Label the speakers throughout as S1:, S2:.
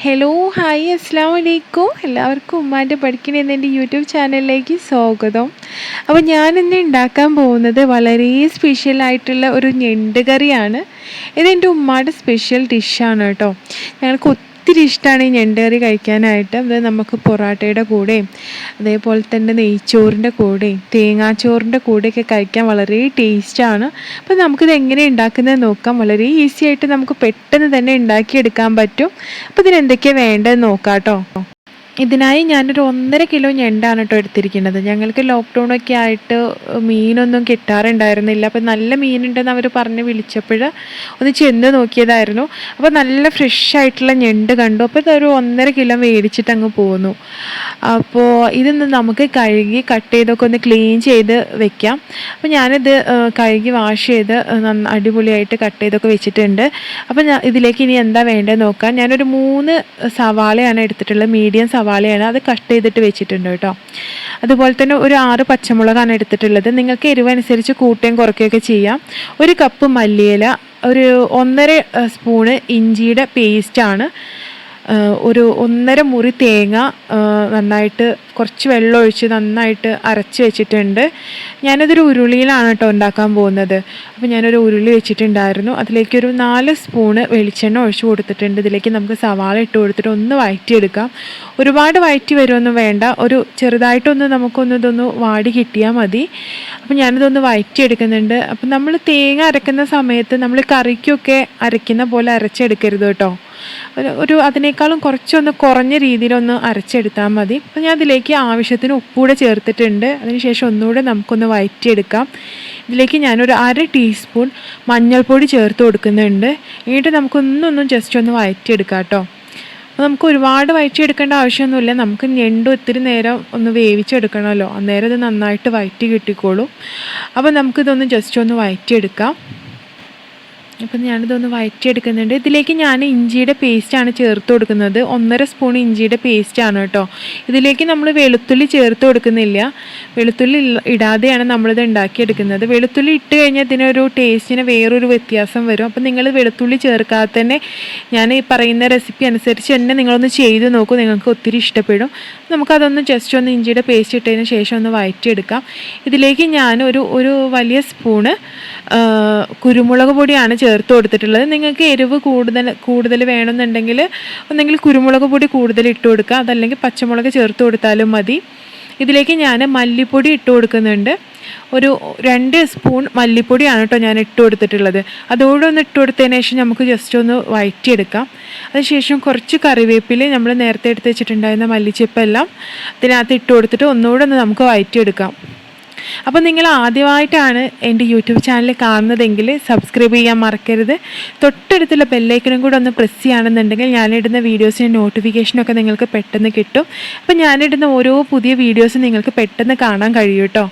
S1: Hello hi അസ്സാം വലൈക്കും. എല്ലാവർക്കും ഉമ്മാൻ്റെ പഠിക്കണ എന്നെൻ്റെ യൂട്യൂബ് ചാനലിലേക്ക് സ്വാഗതം. അപ്പോൾ ഞാനിന്ന് ഉണ്ടാക്കാൻ പോകുന്നത് വളരെ സ്പെഷ്യലായിട്ടുള്ള ഒരു ഞണ്ട് കറിയാണ്. ഇതെൻ്റെ ഉമ്മാൻ്റെ സ്പെഷ്യൽ ഡിഷാണ് കേട്ടോ. ഞങ്ങൾക്ക് ഒത്തിരി ഇഷ്ടമാണ് ഈ ഞണ്ട് കറി കഴിക്കാനായിട്ട്. അത് നമുക്ക് പൊറാട്ടയുടെ കൂടെയും അതേപോലെ തന്നെ നെയ്ച്ചോറിൻ്റെ കൂടെയും തേങ്ങാച്ചോറിൻ്റെ കൂടെയൊക്കെ കഴിക്കാൻ വളരെ ടേസ്റ്റാണ്. അപ്പോൾ നമുക്കിത് എങ്ങനെ ഉണ്ടാക്കുന്നത് നോക്കാം. വളരെ ഈസി ആയിട്ട് നമുക്ക് പെട്ടെന്ന് തന്നെ ഉണ്ടാക്കിയെടുക്കാൻ പറ്റും. അപ്പോൾ ഇതിനെന്തൊക്കെയാണ് വേണ്ടതെന്ന് നോക്കാം കേട്ടോ. ഇതിനായി ഞാനൊരു 1.5 കിലോ ഞണ്ടാണ് കേട്ടോ എടുത്തിരിക്കുന്നത്. ഞങ്ങൾക്ക് ലോക്ക്ഡൗണൊക്കെ ആയിട്ട് മീനൊന്നും കിട്ടാറുണ്ടായിരുന്നില്ല. അപ്പോൾ നല്ല മീനുണ്ടെന്ന് അവർ പറഞ്ഞ് വിളിച്ചപ്പോൾ ഒന്ന് ചെന്ന് നോക്കിയതായിരുന്നു. അപ്പോൾ നല്ല ഫ്രഷ് ആയിട്ടുള്ള ഞണ്ട് കണ്ടു. അപ്പോൾ ഇതൊരു 1.5 കിലോ മേടിച്ചിട്ട് അങ്ങ് പോന്നു. അപ്പോൾ ഇതൊന്ന് നമുക്ക് കഴുകി കട്ട് ചെയ്തൊക്കെ ഒന്ന് ക്ലീൻ ചെയ്ത് വെക്കാം. അപ്പോൾ ഞാനിത് കഴുകി വാഷ് ചെയ്ത് അടിപൊളിയായിട്ട് കട്ട് ചെയ്തൊക്കെ വെച്ചിട്ടുണ്ട്. അപ്പോൾ ഇതിലേക്ക് ഇനി എന്താ വേണ്ടതെന്ന് നോക്കാം. ഞാനൊരു 3 സവാളയാണ് എടുത്തിട്ടുള്ളത്. മീഡിയം സവാളയാണ്, അത് കട്ട് ചെയ്തിട്ട് വെച്ചിട്ടുണ്ട് കേട്ടോ. അതുപോലെ തന്നെ ഒരു 6 പച്ചമുളകാണ് എടുത്തിട്ടുള്ളത്. നിങ്ങൾക്ക് എരിവനുസരിച്ച് കൂട്ടുകയും കുറയ്ക്കുകയൊക്കെ ചെയ്യാം. 1 കപ്പ് മല്ലിയില, ഒരു 1.5 സ്പൂണ് ഇഞ്ചിയുടെ പേസ്റ്റാണ്, ഒരു 1.5 മുറി തേങ്ങ നന്നായിട്ട് കുറച്ച് വെള്ളം ഒഴിച്ച് നന്നായിട്ട് അരച്ച് വെച്ചിട്ടുണ്ട്. ഞാനതൊരു ഉരുളിയിലാണ് കേട്ടോ ഉണ്ടാക്കാൻ പോകുന്നത്. അപ്പോൾ ഞാനൊരു ഉരുളി വെച്ചിട്ടുണ്ടായിരുന്നു. അതിലേക്കൊരു 4 സ്പൂണ് വെളിച്ചെണ്ണ ഒഴിച്ച് കൊടുത്തിട്ടുണ്ട്. ഇതിലേക്ക് നമുക്ക് സവാള ഇട്ട് കൊടുത്തിട്ട് ഒന്ന് വഴറ്റിയെടുക്കാം. ഒരുപാട് വഴറ്റി വരുമൊന്നും വേണ്ട, ഒരു ചെറുതായിട്ടൊന്ന് ഇതൊന്ന് വാടി കിട്ടിയാൽ മതി. അപ്പോൾ ഞാനിതൊന്ന് വഴറ്റിയെടുക്കുന്നുണ്ട്. അപ്പം നമ്മൾ തേങ്ങ അരക്കുന്ന സമയത്ത് നമ്മൾ കറിക്കൊക്കെ അരയ്ക്കുന്ന പോലെ അരച്ചെടുക്കരുത് കേട്ടോ. ഒരു അതിനേക്കാളും കുറച്ചൊന്ന് കുറഞ്ഞ രീതിയിലൊന്ന് അരച്ചെടുത്താൽ മതി. അപ്പോൾ ഞാൻ ഇതിലേക്ക് ആവശ്യത്തിന് ഉപ്പൂടെ ചേർത്തിട്ടുണ്ട്. അതിനുശേഷം ഒന്നുകൂടെ നമുക്കൊന്ന് വഴറ്റിയെടുക്കാം. ഇതിലേക്ക് ഞാനൊരു 1/2 ടീസ്പൂൺ മഞ്ഞൾപ്പൊടി ചേർത്ത് കൊടുക്കുന്നുണ്ട്. എന്നിട്ട് നമുക്കൊന്നും ജസ്റ്റ് ഒന്ന് വഴറ്റിയെടുക്കാം കേട്ടോ. അപ്പോൾ നമുക്ക് ഒരുപാട് വഴറ്റിയെടുക്കേണ്ട ആവശ്യമൊന്നുമില്ല. നമുക്ക് ഞണ്ട് ഒത്തിരി നേരം ഒന്ന് വേവിച്ചെടുക്കണമല്ലോ, അന്നേരം ഇത് നന്നായിട്ട് വഴറ്റി കിട്ടിക്കോളും. അപ്പോൾ നമുക്കിതൊന്ന് ജസ്റ്റ് ഒന്ന് വഴറ്റിയെടുക്കാം. അപ്പം ഞാനിതൊന്ന് വഴറ്റിയെടുക്കുന്നുണ്ട്. ഇതിലേക്ക് ഞാൻ ഇഞ്ചിയുടെ പേസ്റ്റാണ് ചേർത്ത് കൊടുക്കുന്നത്. 1.5 സ്പൂൺ ഇഞ്ചിയുടെ പേസ്റ്റാണ് കേട്ടോ. ഇതിലേക്ക് നമ്മൾ വെളുത്തുള്ളി ചേർത്ത് കൊടുക്കുന്നില്ല. വെളുത്തുള്ളി ഇടാതെയാണ് നമ്മളിത് ഉണ്ടാക്കിയെടുക്കുന്നത്. വെളുത്തുള്ളി ഇട്ട് കഴിഞ്ഞാൽ ഇതിനൊരു ടേസ്റ്റിന് വേറൊരു വ്യത്യാസം വരും. അപ്പം നിങ്ങൾ വെളുത്തുള്ളി ചേർക്കാതെ തന്നെ ഞാൻ ഈ പറയുന്ന റെസിപ്പി അനുസരിച്ച് തന്നെ നിങ്ങളൊന്ന് ചെയ്ത് നോക്കൂ, നിങ്ങൾക്ക് ഒത്തിരി ഇഷ്ടപ്പെടും. നമുക്കതൊന്ന് ജസ്റ്റ് ഒന്ന് ഇഞ്ചിയുടെ പേസ്റ്റ് ഇട്ടതിന് ശേഷം ഒന്ന് വഴറ്റിയെടുക്കാം. ഇതിലേക്ക് ഞാൻ ഒരു വലിയ സ്പൂണ് കുരുമുളക് പൊടിയാണ് ചേർത്ത് കൊടുത്തിട്ടുള്ളത്. നിങ്ങൾക്ക് എരിവ് കൂടുതൽ വേണമെന്നുണ്ടെങ്കിൽ ഒന്നെങ്കിൽ കുരുമുളക് പൊടി കൂടുതൽ ഇട്ട് കൊടുക്കുക, അതല്ലെങ്കിൽ പച്ചമുളക് ചേർത്ത് കൊടുത്താലും മതി. ഇതിലേക്ക് ഞാൻ മല്ലിപ്പൊടി ഇട്ട് കൊടുക്കുന്നുണ്ട്. ഒരു 2 സ്പൂൺ മല്ലിപ്പൊടിയാണ് കേട്ടോ ഞാൻ ഇട്ട് കൊടുത്തിട്ടുള്ളത്. അതോടെ ഒന്ന് ഇട്ട് കൊടുത്തതിന് ശേഷം നമുക്ക് ജസ്റ്റ് ഒന്ന് വഴറ്റിയെടുക്കാം. അതിനുശേഷം കുറച്ച് കറിവേപ്പില നമ്മൾ നേരത്തെ എടുത്ത് വെച്ചിട്ടുണ്ടായിരുന്ന മല്ലിച്ചെപ്പെല്ലാം ഇതിനകത്ത് ഇട്ട് കൊടുത്തിട്ട് ഒന്നുകൂടെ ഒന്ന് നമുക്ക് വഴറ്റിയെടുക്കാം. അപ്പോൾ നിങ്ങൾ ആദ്യമായിട്ടാണ് എൻ്റെ യൂട്യൂബ് ചാനൽ കാണുന്നതെങ്കിൽ സബ്സ്ക്രൈബ് ചെയ്യാൻ മറക്കരുത്. തൊട്ടടുത്തുള്ള ബെല്ലൈക്കനും കൂടെ ഒന്ന് പ്രസ് ചെയ്യുകയാണെന്നുണ്ടെങ്കിൽ ഞാനിടുന്ന വീഡിയോസിൻ്റെ നോട്ടിഫിക്കേഷനൊക്കെ നിങ്ങൾക്ക് പെട്ടെന്ന് കിട്ടും. അപ്പോൾ ഞാനിടുന്ന ഓരോ പുതിയ വീഡിയോസും നിങ്ങൾക്ക് പെട്ടെന്ന് കാണാൻ കഴിയും കേട്ടോ.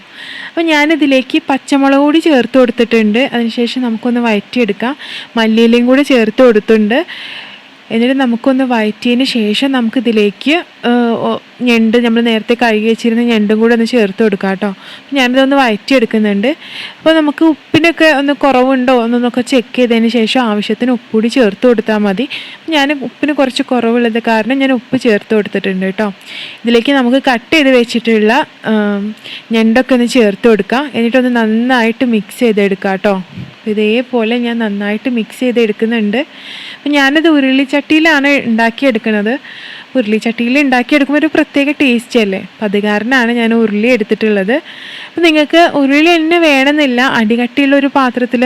S1: അപ്പോൾ ഞാനിതിലേക്ക് പച്ചമുളക് കൂടി ചേർത്ത് കൊടുത്തിട്ടുണ്ട്. അതിനുശേഷം നമുക്കൊന്ന് വഴറ്റിയെടുക്കാം. മല്ലിയിലയും കൂടി ചേർത്ത് കൊടുത്തിട്ടുണ്ട്. എന്നിട്ട് നമുക്കൊന്ന് വഴറ്റിയതിന് ശേഷം നമുക്കിതിലേക്ക് ഞണ്ട് നമ്മൾ നേരത്തെ കഴുകി വെച്ചിരുന്ന ഞണ്ടും കൂടെ ഒന്ന് ചേർത്ത് കൊടുക്കാം കേട്ടോ. ഞാനിതൊന്ന് വഴറ്റിയെടുക്കുന്നുണ്ട്. അപ്പോൾ നമുക്ക് ഉപ്പിനൊക്കെ ഒന്ന് കുറവുണ്ടോ എന്നൊക്കെ ചെക്ക് ചെയ്തതിന് ശേഷം ആവശ്യത്തിന് ഉപ്പുകൂടി ചേർത്ത് കൊടുത്താൽ മതി. ഞാൻ ഉപ്പിന് കുറച്ച് കുറവുള്ളത് കാരണം ഞാൻ ഉപ്പ് ചേർത്ത് കൊടുത്തിട്ടുണ്ട് കേട്ടോ. ഇതിലേക്ക് നമുക്ക് കട്ട് ചെയ്ത് വെച്ചിട്ടുള്ള ഞണ്ടൊക്കെ ഒന്ന് ചേർത്ത് കൊടുക്കാം. എന്നിട്ടൊന്ന് നന്നായിട്ട് മിക്സ് ചെയ്തെടുക്കാം കേട്ടോ. ഇതേപോലെ ഞാൻ നന്നായിട്ട് മിക്സ് ചെയ്തെടുക്കുന്നുണ്ട്. അപ്പം ഞാനത് ഉരുളിച്ചട്ടിയിലാണ് ഉണ്ടാക്കിയെടുക്കുന്നത്. ഉരുളിച്ചട്ടിയിൽ ഉണ്ടാക്കിയെടുക്കുമ്പോൾ ഒരു പ്രത്യേക ടേസ്റ്റ് അല്ലേ, അപ്പം അത് കാരണമാണ് ഞാൻ ഉരുളി എടുത്തിട്ടുള്ളത്. അപ്പം നിങ്ങൾക്ക് ഉരുളി തന്നെ വേണമെന്നില്ല, അടികട്ടിയുള്ളൊരു പാത്രത്തിൽ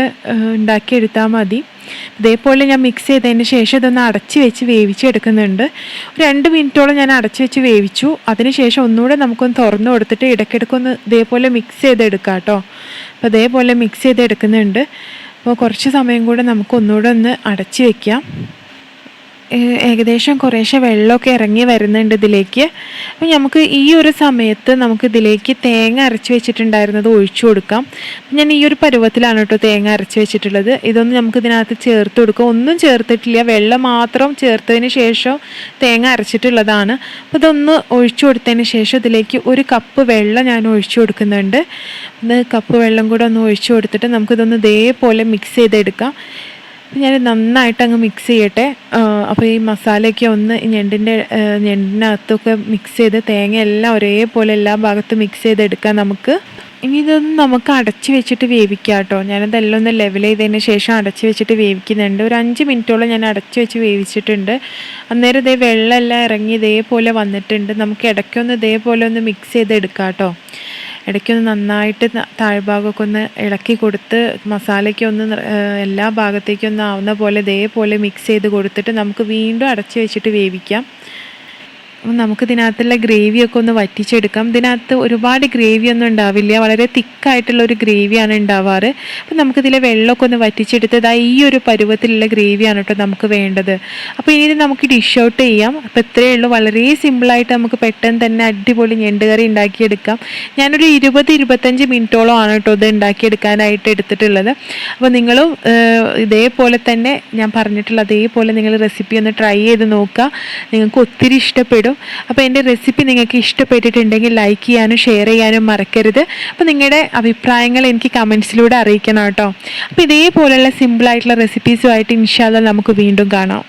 S1: ഉണ്ടാക്കിയെടുത്താൽ മതി. ഇതേപോലെ ഞാൻ മിക്സ് ചെയ്തതിന് ശേഷം ഇതൊന്ന് അടച്ച് വെച്ച് വേവിച്ചെടുക്കുന്നുണ്ട്. 2 മിനിറ്റോളം ഞാൻ അടച്ച് വെച്ച് വേവിച്ചു. അതിനുശേഷം ഒന്നുകൂടെ നമുക്കൊന്ന് തുറന്ന് കൊടുത്തിട്ട് ഇടയ്ക്കിടയ്ക്കൊന്ന് ഇതേപോലെ മിക്സ് ചെയ്തെടുക്കാം കേട്ടോ. അപ്പോൾ അതേപോലെ മിക്സ് ചെയ്തെടുക്കുന്നുണ്ട്. അപ്പോൾ കുറച്ച് സമയം കൂടെ നമുക്കൊന്നുകൂടെ ഒന്ന് അടച്ച് വയ്ക്കാം. ഏകദേശം കുറേശ്ശെ വെള്ളമൊക്കെ ഇറങ്ങി വരുന്നുണ്ട് ഇതിലേക്ക്. അപ്പോൾ നമുക്ക് ഈ ഒരു സമയത്ത് നമുക്കിതിലേക്ക് തേങ്ങ അരച്ച് വെച്ചിട്ടുണ്ടായിരുന്നത് ഒഴിച്ചു കൊടുക്കാം. ഞാൻ ഈ ഒരു പരുവത്തിലാണ് കേട്ടോ തേങ്ങ അരച്ച് വെച്ചിട്ടുള്ളത്. ഇതൊന്നും നമുക്കിതിനകത്ത് ചേർത്ത് കൊടുക്കാം. ഒന്നും ചേർത്തിട്ടില്ല, വെള്ളം മാത്രം ചേർത്തതിന് ശേഷം തേങ്ങ അരച്ചിട്ടുള്ളതാണ്. അപ്പോൾ ഇതൊന്ന് ഒഴിച്ചു കൊടുത്തതിന് ശേഷം ഇതിലേക്ക് 1 കപ്പ് വെള്ളം ഞാൻ ഒഴിച്ചു കൊടുക്കുന്നുണ്ട്. ഇത് കപ്പ് വെള്ളം കൂടെ ഒന്ന് ഒഴിച്ചു കൊടുത്തിട്ട് നമുക്കിതൊന്ന് ഇതേപോലെ മിക്സ് ചെയ്തെടുക്കാം. ഞാൻ നന്നായിട്ട് അങ്ങ് മിക്സ് ചെയ്യട്ടെ. അപ്പോൾ ഈ മസാലയൊക്കെ ഒന്ന് ഞണ്ടിനകത്തൊക്കെ മിക്സ് ചെയ്ത് തേങ്ങ എല്ലാം ഒരേപോലെ എല്ലാ ഭാഗത്തും മിക്സ് ചെയ്തെടുക്കാം നമുക്ക്. ഇനി ഇതൊന്ന് നമുക്ക് അടച്ച് വെച്ചിട്ട് വേവിക്കാം കേട്ടോ. ഞാനതെല്ലാം ഒന്ന് ലെവൽ ചെയ്തതിന് ശേഷം അടച്ച് വെച്ചിട്ട് വേവിക്കുന്നുണ്ട്. ഒരു 5 മിനിറ്റോളം ഞാൻ അടച്ച് വെച്ച് വേവിച്ചിട്ടുണ്ട്. അന്നേരം ഇതേ വെള്ളമെല്ലാം ഇറങ്ങി ഇതേപോലെ വന്നിട്ടുണ്ട്. നമുക്ക് ഇടയ്ക്കൊന്ന് ഇതേപോലെ ഒന്ന് മിക്സ് ചെയ്തെടുക്കാം കേട്ടോ. ഇടയ്ക്കൊന്ന് നന്നായിട്ട് താഴ്ഭാഗമൊക്കെ ഒന്ന് ഇളക്കി കൊടുത്ത് മസാലയ്ക്ക് ഒന്ന് എല്ലാ ഭാഗത്തേക്കും ഒന്ന് ആവുന്ന പോലെ ഇതേപോലെ മിക്സ് ചെയ്ത് കൊടുത്തിട്ട് നമുക്ക് വീണ്ടും അടച്ച് വെച്ചിട്ട് വേവിക്കാം. നമുക്ക് ഇതിനകത്തുള്ള ഗ്രേവിയൊക്കെ ഒന്ന് വറ്റിച്ചെടുക്കാം. ഇതിനകത്ത് ഒരുപാട് ഗ്രേവിയൊന്നും ഉണ്ടാവില്ല, വളരെ തിക്കായിട്ടുള്ള ഒരു ഗ്രേവിയാണ് ഉണ്ടാവാറ്. അപ്പം നമുക്കിതിലെ വെള്ളമൊക്കെ ഒന്ന് വറ്റിച്ചെടുത്ത് ഈ ഒരു പരുവത്തിലുള്ള ഗ്രേവിയാണ് കേട്ടോ നമുക്ക് വേണ്ടത്. അപ്പോൾ ഇനി നമുക്ക് ഡിഷ് ഔട്ട് ചെയ്യാം. അപ്പോൾ ഇത്രയേ ഉള്ളൂ, വളരെ സിമ്പിളായിട്ട് നമുക്ക് പെട്ടെന്ന് തന്നെ അടിപൊളി ഞണ്ടുകറി ഉണ്ടാക്കിയെടുക്കാം. ഞാനൊരു 20-25 മിനിറ്റോളം ആണ് കേട്ടോ ഇത് ഉണ്ടാക്കിയെടുക്കാനായിട്ട് എടുത്തിട്ടുള്ളത്. അപ്പോൾ നിങ്ങളും ഇതേപോലെ തന്നെ ഞാൻ പറഞ്ഞിട്ടുള്ള അതേപോലെ നിങ്ങൾ റെസിപ്പി ഒന്ന് ട്രൈ ചെയ്ത് നോക്കുക. നിങ്ങൾക്ക് ഒത്തിരി ഇഷ്ടപ്പെടും. അപ്പോൾ എൻ്റെ റെസിപ്പി നിങ്ങൾക്ക് ഇഷ്ടപ്പെട്ടിട്ടുണ്ടെങ്കിൽ ലൈക്ക് ചെയ്യാനും ഷെയർ ചെയ്യാനും മറക്കരുത്. അപ്പോൾ നിങ്ങളുടെ അഭിപ്രായങ്ങൾ എനിക്ക് കമൻസിലൂടെ അറിയിക്കണം കേട്ടോ. അപ്പോൾ ഇതേപോലെയുള്ള സിമ്പിളായിട്ടുള്ള റെസിപ്പീസുമായിട്ട് ഇൻഷാ അല്ലാഹ് നമുക്ക് വീണ്ടും കാണാം.